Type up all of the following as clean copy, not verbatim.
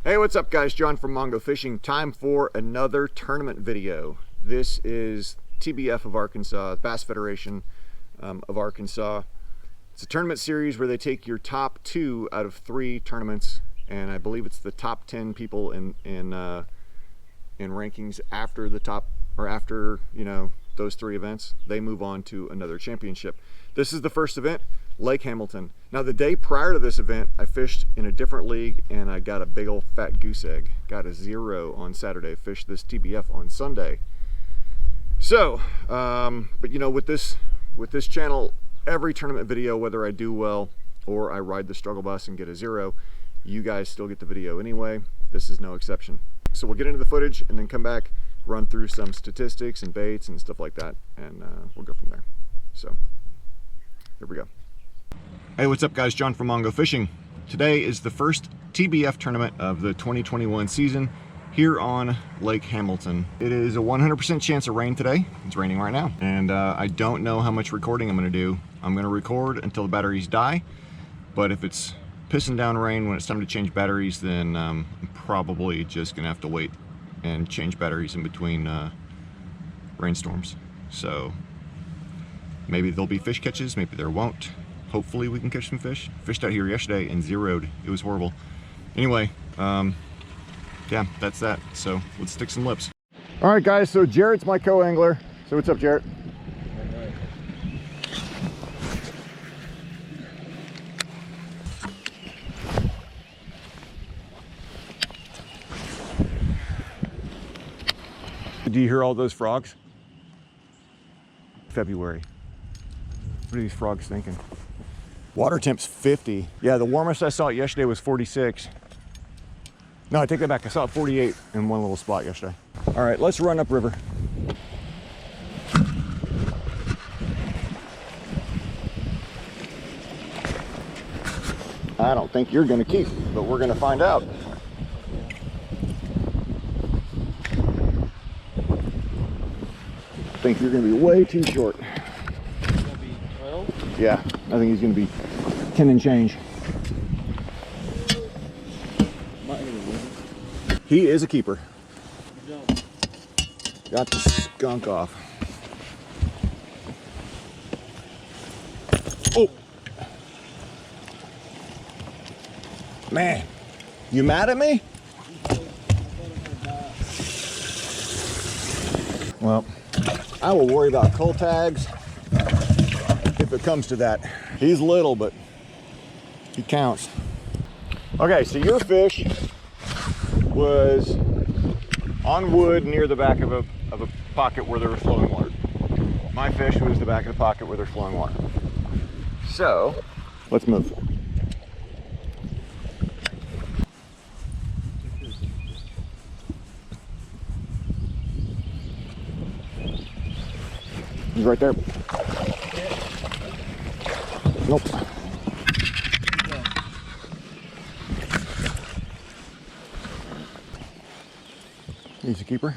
Hey, what's up guys? John from Mongo Fishing. Time for another tournament video. This is TBF of Arkansas, Bass Federation of Arkansas. It's a tournament series where they take your top 2 out of 3 tournaments, and I believe it's the top 10 people in rankings after the top, or after, you know, those 3 events, they move on to another championship. This is the first event, Lake Hamilton. Now the day prior to this event, I fished in a different league and I got a big old fat goose egg. Got a 0 on Saturday, fished this TBF on Sunday. So, but you know, with this channel, every tournament video, whether I do well or I ride the struggle bus and get a 0, you guys still get the video anyway. This is no exception. So we'll get into the footage and then come back, run through some statistics and baits and stuff like that, and we'll go from there. So, here we go. Hey, what's up guys? John from Mongo Fishing. Today is the first TBF tournament of the 2021 season here on Lake Hamilton. It is a 100% chance of rain today. It's raining right now. And I don't know how much recording I'm gonna do. I'm gonna record until the batteries die, but if it's pissing down rain when it's time to change batteries, then I'm probably just gonna have to wait and change batteries in between rainstorms. So maybe there'll be fish catches, maybe there won't. Hopefully we can catch some fish. Fished out here yesterday and zeroed. It was horrible. Anyway, yeah, that's that. So let's stick some lips. All right guys, so Jarrett's my co-angler. So what's up, Jarrett? Do you hear all those frogs? February. What are these frogs thinking? Water temp's 50. Yeah, the warmest I saw it yesterday was 46. No, I take that back. I saw it 48 in one little spot yesterday. All right, let's run upriver. I don't think you're gonna keep, but we're gonna find out. I think you're gonna be way too short. Yeah, I think he's going to be 10 and change. He is a keeper. Got the skunk off. Oh! Man, you mad at me? Well, I will worry about cull tags if it comes to that. He's little, but he counts. Okay, so your fish was on wood near the back of a pocket where there was flowing water. My fish was the back of the pocket where there's flowing water. So, let's move. He's right there. Nope. He's a keeper.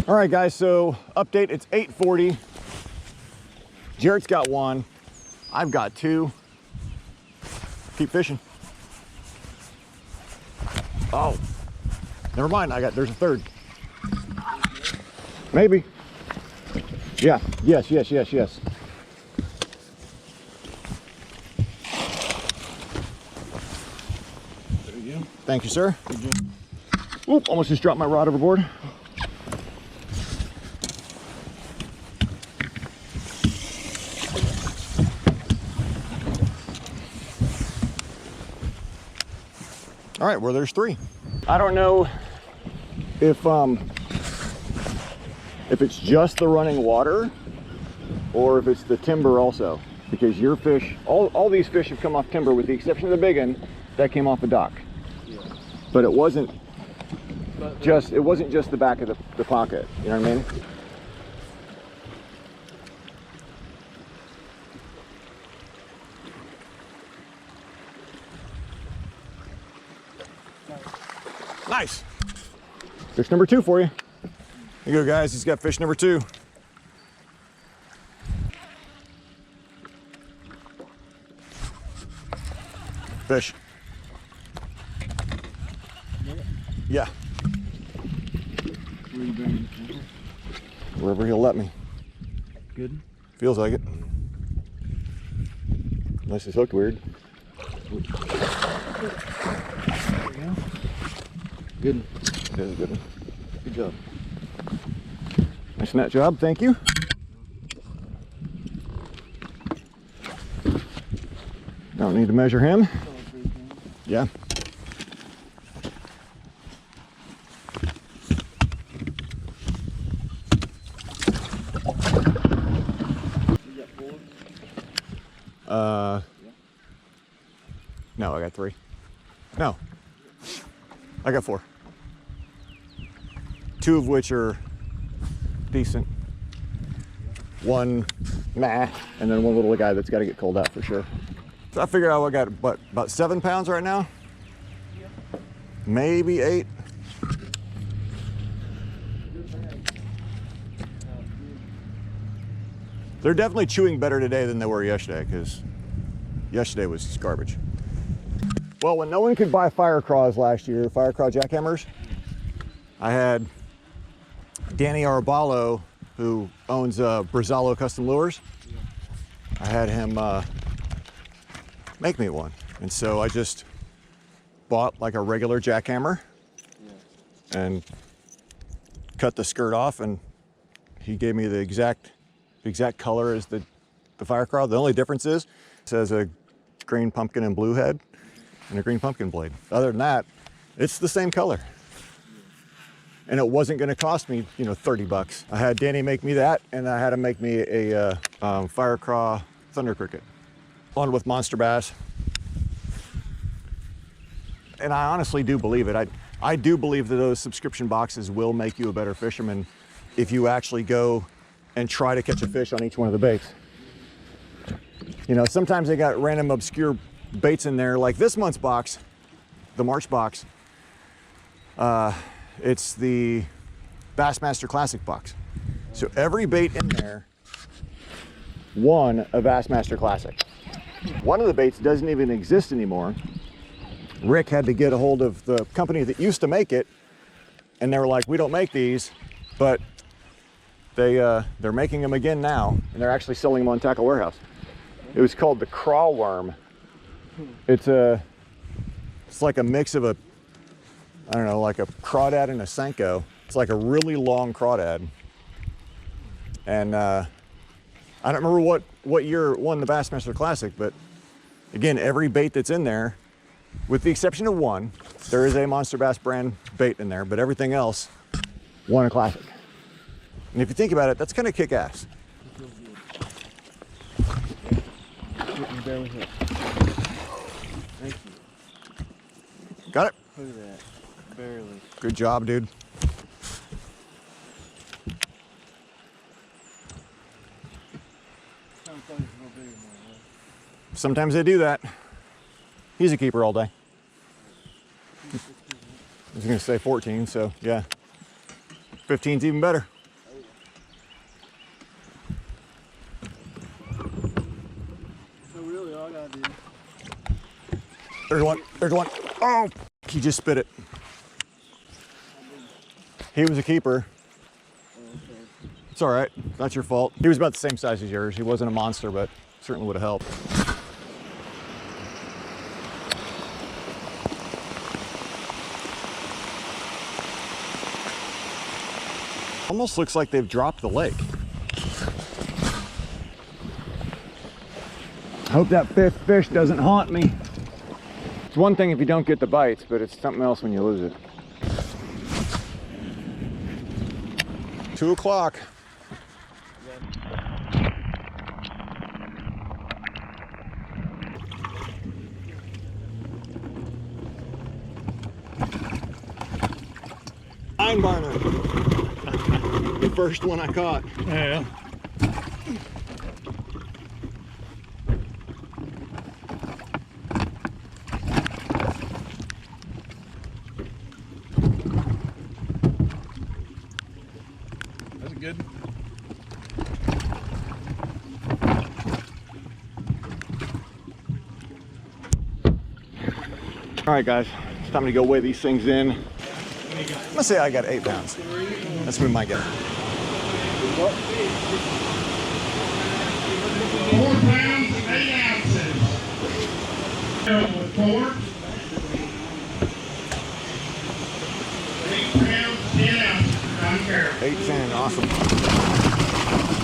All right, guys, so update, it's 8:40. Jarrett's got 1. I've got 2. Keep fishing. Oh. Never mind, there's a 3rd. Maybe. Yeah, yes. There you go. Thank you, sir. Oop, almost just dropped my rod overboard. All right, well, there's 3. I don't know if it's just the running water or if it's the timber also, because your fish, all these fish have come off timber with the exception of the big one that came off the dock. Yeah. But it wasn't just the back of the pocket, you know what I mean? Nice. Fish number 2 for you. There you go, guys. He's got fish number 2. fish. Yeah. Where are you bringing it? Wherever he'll let me. Good? Feels like it. Unless it's hooked weird. There we go. Good. That is a good one. Good job. Nice net job, thank you. Don't need to measure him. Yeah. No, I got 3. No, I got 4. 2 of which are decent. 1, meh, and then 1 little guy that's got to get cold out for sure. So I figure out I got about 7 pounds right now, maybe 8. They're definitely chewing better today than they were yesterday, because yesterday was just garbage. Well, when no one could buy fire craws last year, fire craw jackhammers, I had Danny Arabalo, who owns Brazalo Custom Lures. I had him make me one. And so I just bought like a regular jackhammer and cut the skirt off, and he gave me the exact color as the fire craw. The only difference is it says a green pumpkin and blue head and a green pumpkin blade. Other than that, it's the same color. And it wasn't gonna cost me, you know, 30 bucks. I had Danny make me that, and I had him make me a fire craw thunder cricket. One with monster bass. And I honestly do believe it. I do believe that those subscription boxes will make you a better fisherman if you actually go and try to catch a fish on each one of the baits. You know, sometimes they got random obscure baits in there, like this month's box, the March box. It's the Bassmaster Classic box. So every bait in there won a Bassmaster Classic. One of the baits doesn't even exist anymore. Rick had to get a hold of the company that used to make it, and they were like, we don't make these, but they're making them again now, and they're actually selling them on Tackle Warehouse. It was called the Craw Worm. It's like a mix of I don't know, like a crawdad and a Senko. It's like a really long crawdad. And I don't remember what year it won the Bassmaster Classic, but again, every bait that's in there, with the exception of one, there is a Monster Bass brand bait in there, but everything else won a Classic. And if you think about it, that's kind of kick-ass. Barely hit. Thank you. Got it? Look at that. Barely. Good job, dude. Sometimes they do that. He's a keeper all day. I was gonna say 14, so yeah. 15's even better. So really all I gotta do. There's one, there's one. Oh, he just spit it. He was a keeper. It's all right, not your fault. He was about the same size as yours. He wasn't a monster, but certainly would have helped. Almost looks like they've dropped the lake. I hope that fifth fish doesn't haunt me. It's one thing if you don't get the bites, but it's something else when you lose it. 2 o'clock. Nine barner. The first one I caught. Yeah. That's good. All right, guys, it's time to go weigh these things in. Let's say I got 8 pounds. That's what we might get. 4 pounds, 8 ounces. 4. 8 pounds, 10 ounces. John Carroll. 8, 10, awesome.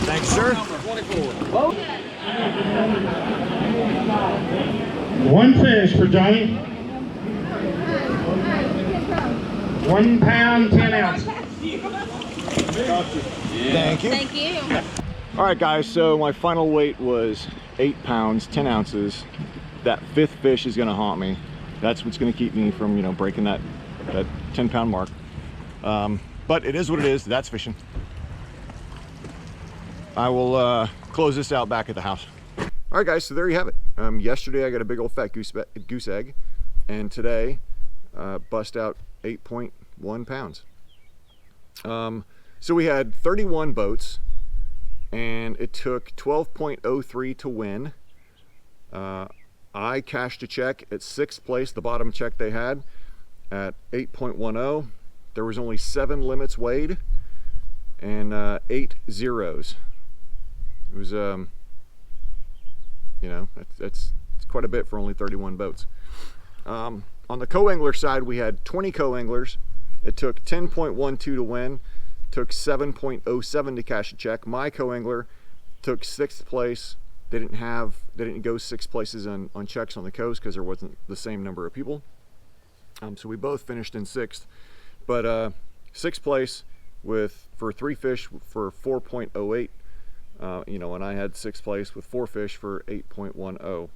Thanks, sir. 1 fish for Johnny. 1 pound, 10 ounces. Thank you. Thank you. All right, guys, so my final weight was 8 pounds, 10 ounces. That 5th fish is gonna haunt me. That's what's gonna keep me from, breaking that 10-pound mark. But it is what it is. That's fishing. I will close this out back at the house. All right, guys, so there you have it. Yesterday I got a big old fat goose egg, and today bust out 8.1 pounds. So we had 31 boats, and it took 12.03 to win. I cashed a check at 6th place, the bottom check they had, at 8.10. There was only 7 limits weighed and 8 zeros. It was, it's quite a bit for only 31 boats. On the co-angler side, we had 20 co-anglers. It took 10.12 to win, took 7.07 to cash a check. My co-angler took 6th place. They didn't go 6 places on checks on the coast because there wasn't the same number of people. So we both finished in 6th. But 6th place for 3 fish for 4.08. And I had 6th place with 4 fish for 8.10.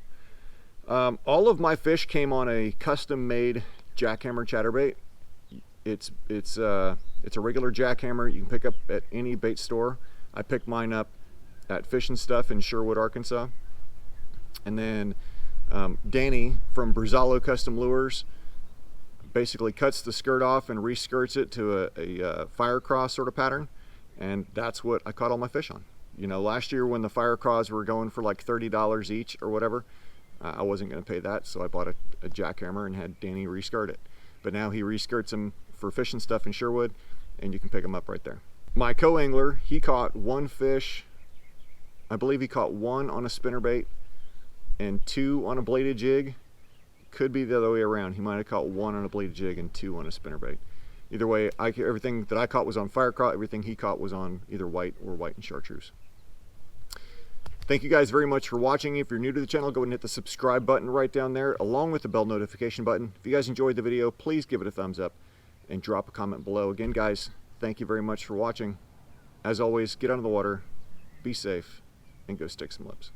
All of my fish came on a custom-made jackhammer chatterbait. It's a regular jackhammer you can pick up at any bait store. I picked mine up at Fish and Stuff in Sherwood, Arkansas. And then Danny from Brizalo Custom Lures basically cuts the skirt off and reskirts it to a fire cross sort of pattern, and that's what I caught all my fish on. Last year when the fire craws were going for like $30 each or whatever, I wasn't going to pay that, so I bought a jackhammer and had Danny reskirt it. But now he reskirts them for Fish and Stuff in Sherwood, and you can pick them up right there. My co-angler, he caught 1 fish. I believe he caught 1 on a spinnerbait and 2 on a bladed jig. Could be the other way around. He might have caught 1 on a bladed jig and 2 on a spinnerbait. Either way, everything that I caught was on fire craw. Everything he caught was on either white or white and chartreuse. Thank you guys very much for watching. If you're new to the channel, go ahead and hit the subscribe button right down there, along with the bell notification button. If you guys enjoyed the video, please give it a thumbs up and drop a comment below. Again, guys, thank you very much for watching. As always, get out of the water, be safe, and go stick some lips.